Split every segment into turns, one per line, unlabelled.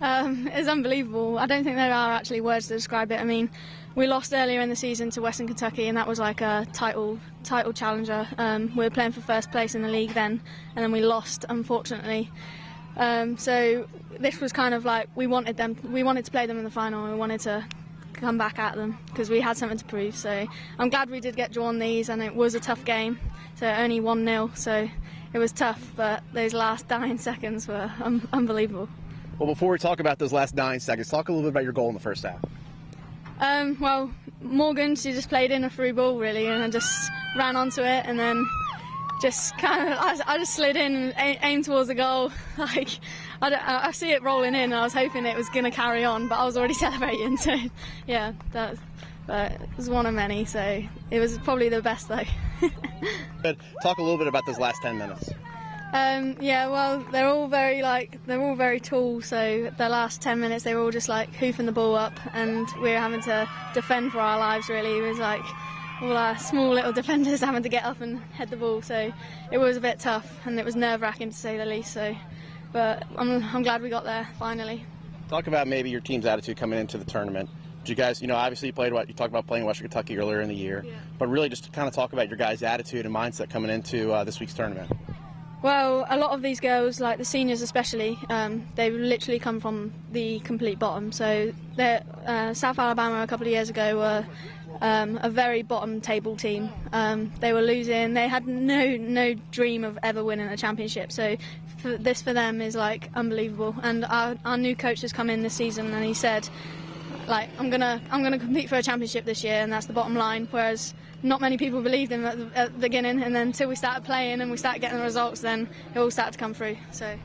It's unbelievable. I don't think there are actually words to describe it. I mean, we lost earlier in the season to Western Kentucky, and that was like a title challenger. We were playing for first place in the league then, and then we lost, unfortunately. So this was kind of like we wanted to play them in the final, and we wanted to come back at them because we had something to prove. So I'm glad we did get drawn these, and it was a tough game. So only 1-0, so it was tough, but those last 9 seconds were unbelievable.
Well, before we talk about those last 9 seconds, talk a little bit about your goal in the first half.
Well, Morgan, she just played in a through ball really, and I just ran onto it, and then just kind of I just slid in and aimed towards the goal. Like I see it rolling in, and I was hoping it was going to carry on, but I was already celebrating. So yeah, but it was one of many. So it was probably the best though.
Talk a little bit about those last 10 minutes.
Yeah, well, they're all very tall, so the last 10 minutes they were all just like hoofing the ball up, and we were having to defend for our lives really. It was like all our small little defenders having to get up and head the ball, so it was a bit tough, and it was nerve-wracking to say the least. So, but I'm glad we got there finally.
Talk about maybe your team's attitude coming into the tournament. Did you guys, obviously you talked about playing Western Kentucky earlier in the year,
yeah.
But really just to kind of talk about your guys' attitude and mindset coming into this week's tournament.
Well, a lot of these girls, like the seniors especially, they've literally come from the complete bottom. So South Alabama a couple of years ago were a very bottom table team. They were losing. They had no dream of ever winning a championship. So this for them is like unbelievable. And our new coach has come in this season, and he said, like, I'm gonna compete for a championship this year, and that's the bottom line. Whereas not many people believed him at the beginning, and then until we started playing and we started getting the results, then it all started to come through. So,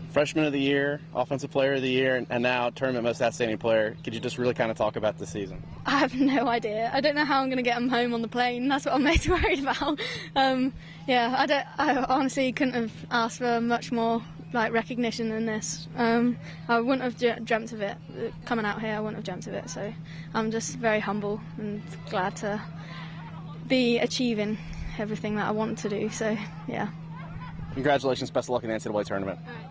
Freshman of the year, Offensive Player of the Year, and now Tournament Most Outstanding Player. Could you just really kind of talk about this season?
I have no idea. I don't know how I'm going to get them home on the plane. That's what I'm most worried about. Yeah, I honestly couldn't have asked for much more recognition than this. I wouldn't have dreamt of it coming out here. I wouldn't have dreamt of it. So I'm just very humble and glad to be achieving everything that I want to do. So yeah.
Congratulations. Best of luck in the NCAA tournament.
All right.